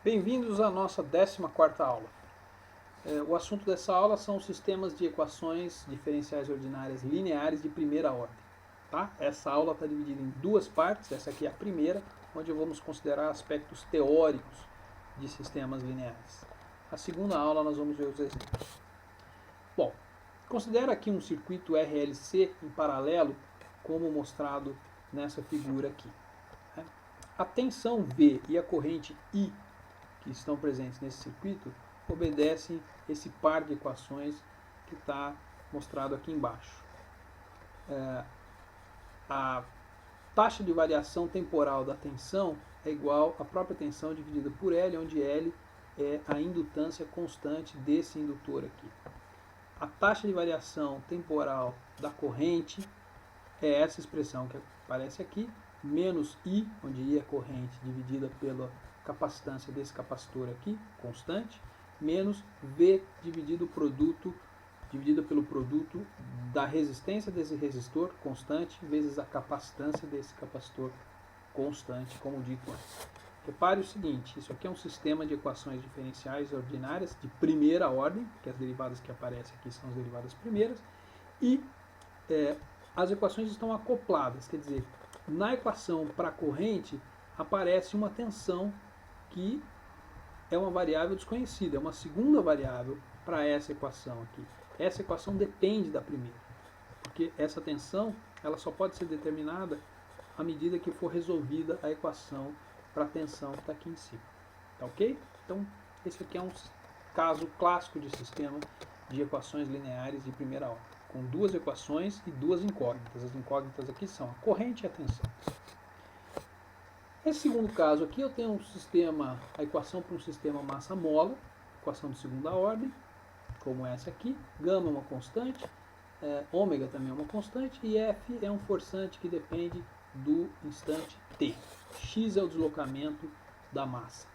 Bem-vindos à nossa 14ª aula. O assunto dessa aula são os sistemas de equações diferenciais ordinárias lineares de primeira ordem. Tá? Essa aula está dividida em duas partes, essa aqui é a primeira, onde vamos considerar aspectos teóricos de sistemas lineares. A segunda aula nós vamos ver os exemplos. Bom, considera aqui um circuito RLC em paralelo, como mostrado nessa figura aqui. A tensão V e a corrente I que estão presentes nesse circuito obedecem esse par de equações que está mostrado aqui embaixo. A taxa de variação temporal da tensão é igual à própria tensão dividida por L, onde L é a indutância constante desse indutor aqui. A taxa de variação temporal da corrente é essa expressão que aparece aqui, menos I, onde I é a corrente, dividida pela capacitância desse capacitor aqui, constante, menos V dividido pelo produto da resistência desse resistor, constante, vezes a capacitância desse capacitor, constante, como dito antes. Repare o seguinte, isso aqui é um sistema de equações diferenciais ordinárias de primeira ordem, que as derivadas que aparecem aqui são as derivadas primeiras, e as equações estão acopladas, quer dizer, na equação para a corrente aparece uma tensão que é uma variável desconhecida, é uma segunda variável para essa equação aqui. Essa equação depende da primeira, porque essa tensão ela só pode ser determinada à medida que for resolvida a equação para a tensão que está aqui em cima. Tá ok? Então, esse aqui é um caso clássico de sistema de equações lineares de primeira ordem, com duas equações e duas incógnitas. As incógnitas aqui são a corrente e a tensão. Nesse segundo caso aqui eu tenho um sistema, a equação para um sistema massa-mola, equação de segunda ordem, como essa aqui, gama é uma constante, ômega também é uma constante e F é um forçante que depende do instante t. X é o deslocamento da massa.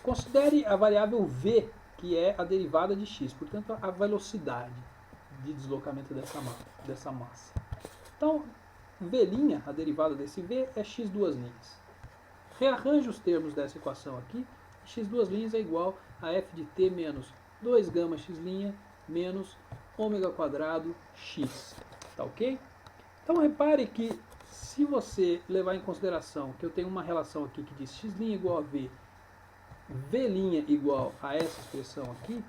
Considere a variável v, que é a derivada de x, portanto a velocidade de deslocamento dessa massa. Então, v', a derivada desse v, é x duas linhas. Rearranje os termos dessa equação aqui. X duas linhas é igual a f de t menos 2 gama x' menos ômega quadrado x. Tá ok? Então repare que se você levar em consideração que eu tenho uma relação aqui que diz x' igual a v, v' igual a essa expressão aqui,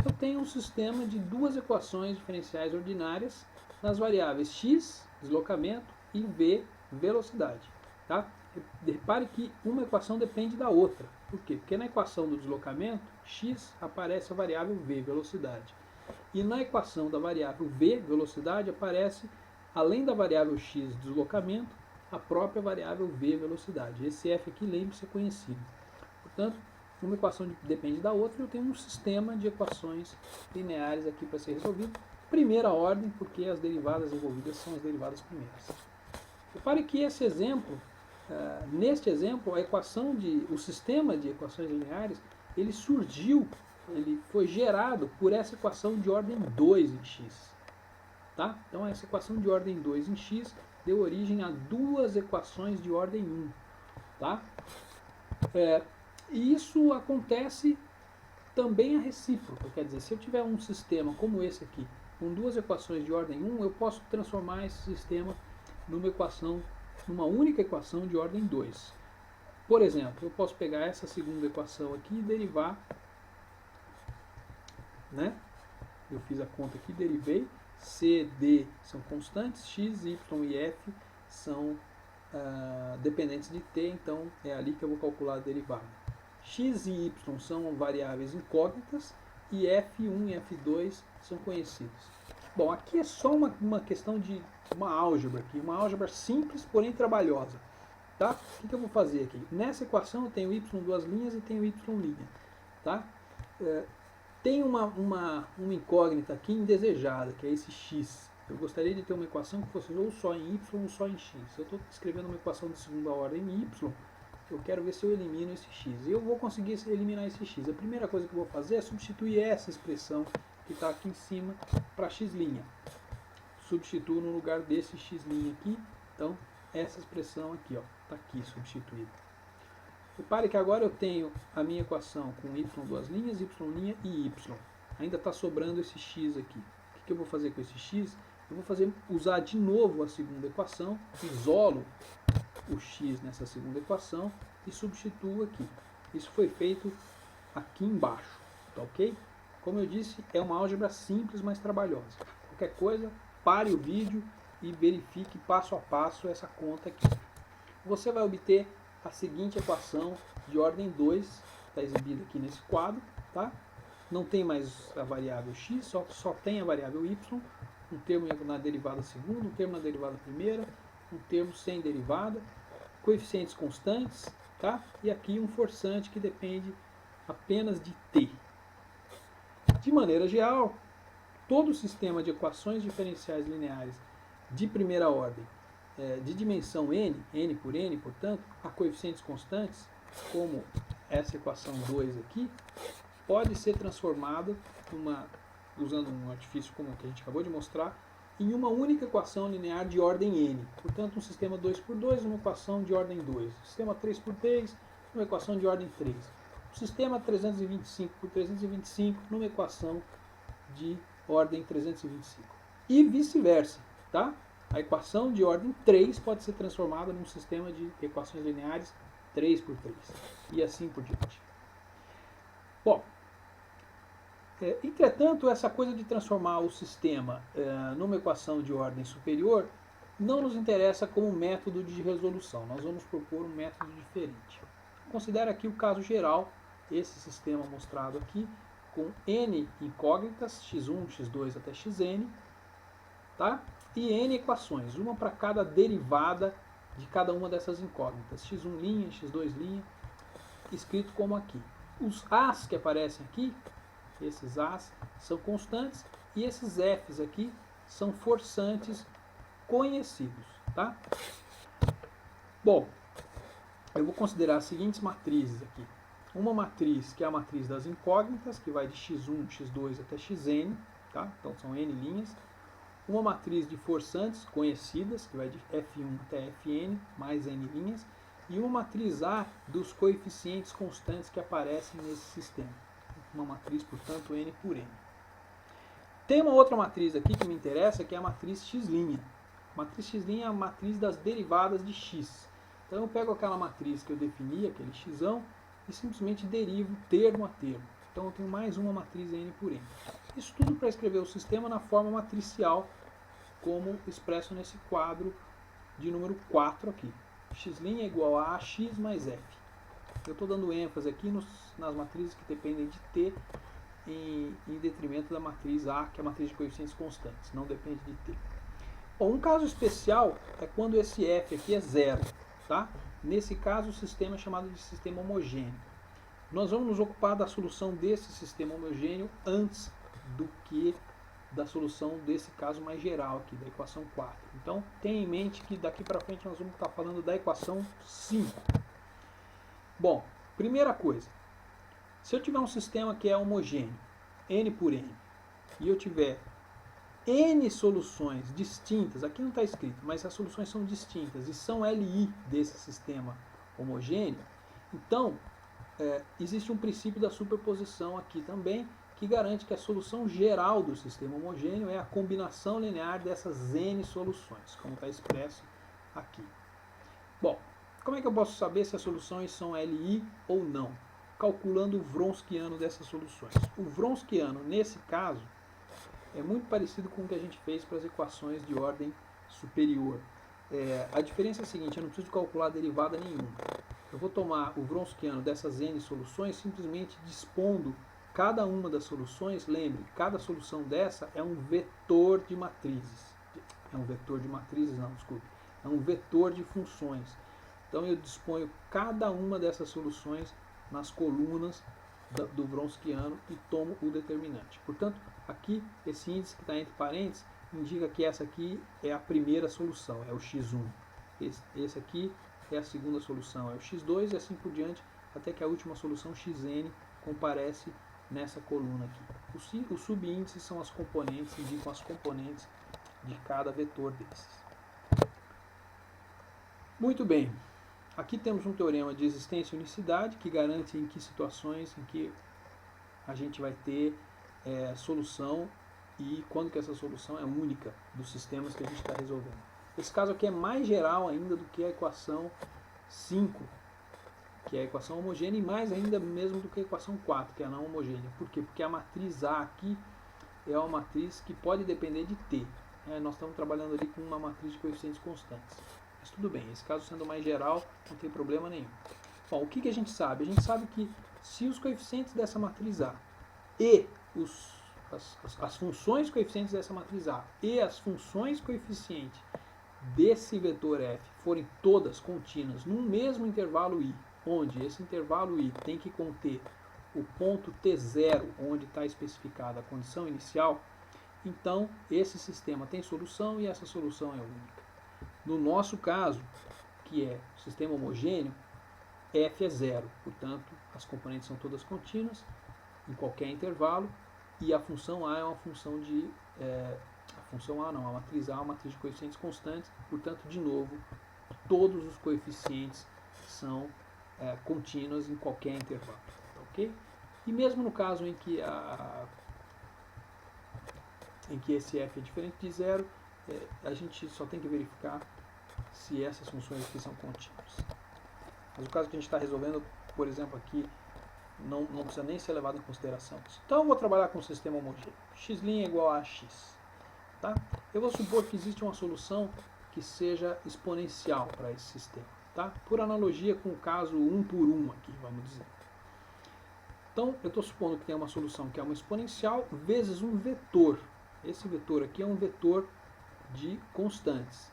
eu tenho um sistema de duas equações diferenciais ordinárias nas variáveis x, deslocamento, e v, velocidade. Tá? Repare que uma equação depende da outra. Por quê? Porque na equação do deslocamento, x, aparece a variável v, velocidade. E na equação da variável v, velocidade, aparece, além da variável x, deslocamento, a própria variável v, velocidade. Esse f aqui, lembre-se, é conhecido. Portanto, uma equação depende da outra e eu tenho um sistema de equações lineares aqui para ser resolvido. Primeira ordem, porque as derivadas envolvidas são as derivadas primeiras. Repare que esse exemplo, neste exemplo, o sistema de equações lineares, ele surgiu, ele foi gerado por essa equação de ordem 2 em x. Tá? Então essa equação de ordem 2 em x deu origem a duas equações de ordem 1. Tá? E isso acontece também a recíproca, quer dizer, se eu tiver um sistema como esse aqui, com duas equações de ordem 1, eu posso transformar esse sistema numa única equação de ordem 2. Por exemplo, eu posso pegar essa segunda equação aqui e derivar, né? Eu fiz a conta aqui, derivei, C, D são constantes, X, Y e F são dependentes de T, então é ali que eu vou calcular a derivada. X e Y são variáveis incógnitas e F1 e F2 são conhecidos. Bom, aqui é só uma questão de uma álgebra aqui, uma álgebra simples, porém trabalhosa. Tá? O que eu vou fazer aqui? Nessa equação eu tenho y duas linhas e tenho y'. Tá? Tem uma incógnita aqui indesejada, que é esse x. Eu gostaria de ter uma equação que fosse ou só em y ou só em x. Eu estou escrevendo uma equação de segunda ordem em y, eu quero ver se eu elimino esse x. E eu vou conseguir eliminar esse x. A primeira coisa que eu vou fazer é substituir essa expressão que está aqui em cima para x'. Substituo no lugar desse x' aqui. Então, essa expressão aqui, está aqui substituída. Repare que agora eu tenho a minha equação com y duas linhas, y' e y. Ainda está sobrando esse x aqui. O que eu vou fazer com esse x? Eu vou usar de novo a segunda equação, isolo o x nessa segunda equação e substituo aqui. Isso foi feito aqui embaixo, tá ok? Como eu disse, é uma álgebra simples, mas trabalhosa. Qualquer coisa, pare o vídeo e verifique passo a passo essa conta aqui. Você vai obter a seguinte equação de ordem 2, está exibida aqui nesse quadro, tá? Não tem mais a variável x, só tem a variável y, um termo na derivada segunda, um termo na derivada primeira, um termo sem derivada, coeficientes constantes, tá? E aqui um forçante que depende apenas de t. De maneira geral, todo sistema de equações diferenciais lineares de primeira ordem, de dimensão n, n por n, portanto, a coeficientes constantes, como essa equação 2 aqui, pode ser transformada, usando um artifício como o que a gente acabou de mostrar, em uma única equação linear de ordem n. Portanto, um sistema 2x2, uma equação de ordem 2. Sistema 3x3, uma equação de ordem 3. Um sistema 325x325, numa equação de ordem 325. E vice-versa, tá? A equação de ordem 3 pode ser transformada num sistema de equações lineares 3x3. E assim por diante. Bom, entretanto, essa coisa de transformar o sistema numa equação de ordem superior não nos interessa como método de resolução. Nós vamos propor um método diferente. Considere aqui o caso geral, esse sistema mostrado aqui, com n incógnitas, x1, x2 até xn, tá? E n equações, uma para cada derivada de cada uma dessas incógnitas, x1', x2', escrito como aqui. Os a's que aparecem aqui, esses a's são constantes, e esses f's aqui são forçantes conhecidos, tá? Bom, eu vou considerar as seguintes matrizes aqui. Uma matriz que é a matriz das incógnitas, que vai de x1, x2 até xn, tá? Então são n linhas. Uma matriz de forçantes conhecidas, que vai de f1 até fn, mais n linhas. E uma matriz A dos coeficientes constantes que aparecem nesse sistema. Uma matriz, portanto, n por n. Tem uma outra matriz aqui que me interessa, que é a matriz x'. A matriz x' é a matriz das derivadas de x. Então eu pego aquela matriz que eu defini, aquele x'ão, e simplesmente derivo termo a termo. Então eu tenho mais uma matriz n por n. Isso tudo para escrever o sistema na forma matricial, como expresso nesse quadro de número 4 aqui. x' é igual a ax mais f. Eu estou dando ênfase aqui nas matrizes que dependem de t, em detrimento da matriz A, que é a matriz de coeficientes constantes, não depende de t. Bom, um caso especial é quando esse f aqui é zero, tá? Nesse caso, o sistema é chamado de sistema homogêneo. Nós vamos nos ocupar da solução desse sistema homogêneo antes do que da solução desse caso mais geral aqui, da equação 4. Então, tenha em mente que daqui para frente nós vamos estar falando da equação 5. Bom, primeira coisa, se eu tiver um sistema que é homogêneo, n por n, e eu tiver n soluções distintas, aqui não está escrito, mas as soluções são distintas e são Li desse sistema homogêneo, então existe um princípio da superposição aqui também, que garante que a solução geral do sistema homogêneo é a combinação linear dessas n soluções, como está expresso aqui. Bom, como é que eu posso saber se as soluções são Li ou não? Calculando o Wronskiano dessas soluções. O Wronskiano, nesse caso, é muito parecido com o que a gente fez para as equações de ordem superior. A diferença é a seguinte, eu não preciso calcular derivada nenhuma. Eu vou tomar o Wronskiano dessas n soluções simplesmente dispondo cada uma das soluções. Lembre, cada solução dessa é um vetor de matrizes. É um vetor de matrizes, não, desculpe. É um vetor de funções. Então eu disponho cada uma dessas soluções nas colunas do Wronskiano e tomo o determinante. Portanto, aqui esse índice que está entre parênteses indica que essa aqui é a primeira solução, é o x1. Esse aqui é a segunda solução, é o x2 e assim por diante, até que a última solução xn comparece nessa coluna aqui. Os subíndices são as componentes, indicam as componentes de cada vetor desses. Muito bem. Aqui temos um teorema de existência e unicidade que garante em que situações em que a gente vai ter solução e quando que essa solução é única dos sistemas que a gente está resolvendo. Esse caso aqui é mais geral ainda do que a equação 5, que é a equação homogênea, e mais ainda mesmo do que a equação 4, que é a não homogênea. Por quê? Porque a matriz A aqui é uma matriz que pode depender de t. Nós estamos trabalhando ali com uma matriz de coeficientes constantes. Mas tudo bem, esse caso sendo mais geral, não tem problema nenhum. Bom, o que a gente sabe? A gente sabe que se os coeficientes dessa matriz A e as funções coeficientes dessa matriz A e as funções coeficientes desse vetor f forem todas contínuas num mesmo intervalo i, onde esse intervalo i tem que conter o ponto t0, onde está especificada a condição inicial, então esse sistema tem solução e essa solução é única. No nosso caso, que é o sistema homogêneo, f é zero, portanto as componentes são todas contínuas em qualquer intervalo, e a função A é uma função de... a função A não, a matriz A é uma matriz de coeficientes constantes, portanto, de novo, todos os coeficientes são contínuos em qualquer intervalo. Ok? E mesmo no caso em que esse f é diferente de zero, a gente só tem que verificar se essas funções aqui são contínuas. Mas o caso que a gente está resolvendo, por exemplo, aqui, não precisa nem ser levado em consideração. Então eu vou trabalhar com o sistema homogêneo. x' é igual a x. Tá? Eu vou supor que existe uma solução que seja exponencial para esse sistema. Tá? Por analogia com o caso 1 por 1 aqui, vamos dizer. Então eu estou supondo que tem uma solução que é uma exponencial vezes um vetor. Esse vetor aqui é um vetor de constantes.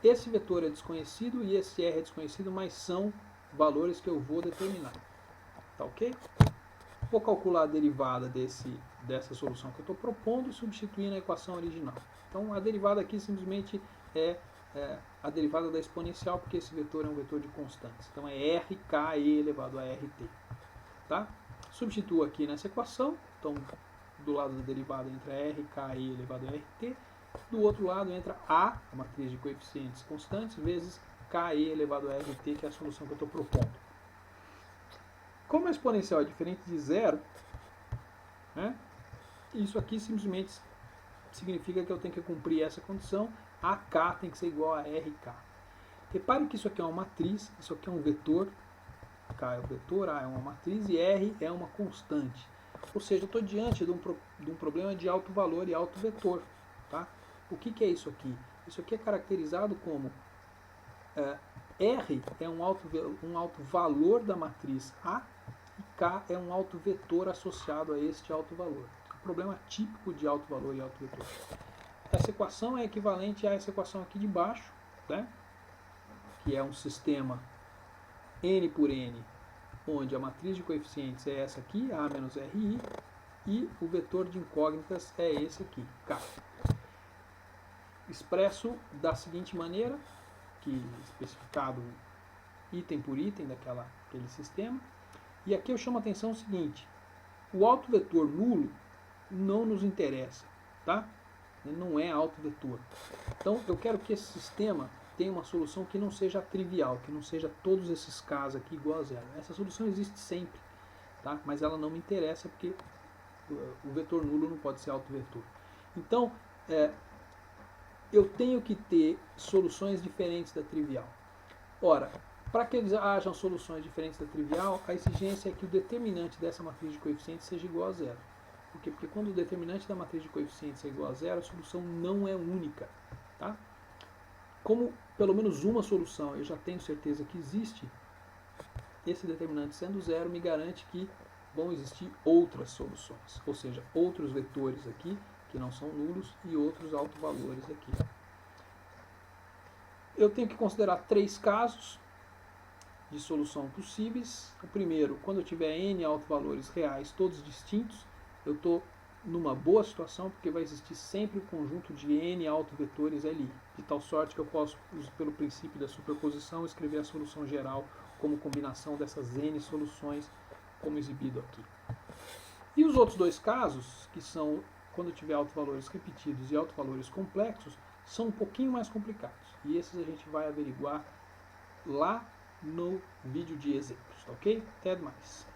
Esse vetor é desconhecido e esse r é desconhecido, mas são valores que eu vou determinar. Tá ok? Vou calcular a derivada dessa solução que eu estou propondo e substituir na equação original. Então a derivada aqui simplesmente é a derivada da exponencial, porque esse vetor é um vetor de constantes. Então é rke elevado a rt. Tá? Substituo aqui nessa equação. Então do lado da derivada entra rke elevado a rt. Do outro lado entra a matriz de coeficientes constantes, vezes ke elevado a rt, que é a solução que eu estou propondo. Como a exponencial é diferente de zero, né, isso aqui simplesmente significa que eu tenho que cumprir essa condição. AK tem que ser igual a RK. Repare que isso aqui é uma matriz, isso aqui é um vetor, K é o vetor, A é uma matriz e R é uma constante. Ou seja, eu estou diante de um problema de alto valor e alto vetor. Tá? O que é isso aqui? Isso aqui é caracterizado como R é um alto valor da matriz A e K é um alto vetor associado a este alto valor. É um problema típico de alto valor e alto vetor. Essa equação é equivalente a essa equação aqui de baixo, né? Que é um sistema n por n, onde a matriz de coeficientes é essa aqui, A menos RI, e o vetor de incógnitas é esse aqui, K. Expresso da seguinte maneira, que especificado item por item daquele sistema. E aqui eu chamo a atenção o seguinte: o autovetor nulo não nos interessa, tá? Ele não é autovetor. Então eu quero que esse sistema tenha uma solução que não seja trivial, que não seja todos esses casos aqui igual a zero. Essa solução existe sempre, tá? Mas ela não me interessa porque o vetor nulo não pode ser autovetor. Então eu tenho que ter soluções diferentes da trivial. Ora, para que hajam soluções diferentes da trivial, a exigência é que o determinante dessa matriz de coeficientes seja igual a zero. Por quê? Porque quando o determinante da matriz de coeficientes é igual a zero, a solução não é única. Tá? Como pelo menos uma solução eu já tenho certeza que existe, esse determinante sendo zero me garante que vão existir outras soluções. Ou seja, outros vetores aqui que não são nulos e outros autovalores aqui. Eu tenho que considerar 3 casos de solução possíveis. O primeiro, quando eu tiver n autovalores reais, todos distintos, eu estou numa boa situação, porque vai existir sempre o conjunto de n autovetores ali, de tal sorte que eu posso, pelo princípio da superposição, escrever a solução geral como combinação dessas n soluções, como exibido aqui. E os outros 2 casos, que são quando eu tiver autovalores repetidos e autovalores complexos, são um pouquinho mais complicados. E esses a gente vai averiguar lá no vídeo de exemplos, tá ok? Até mais.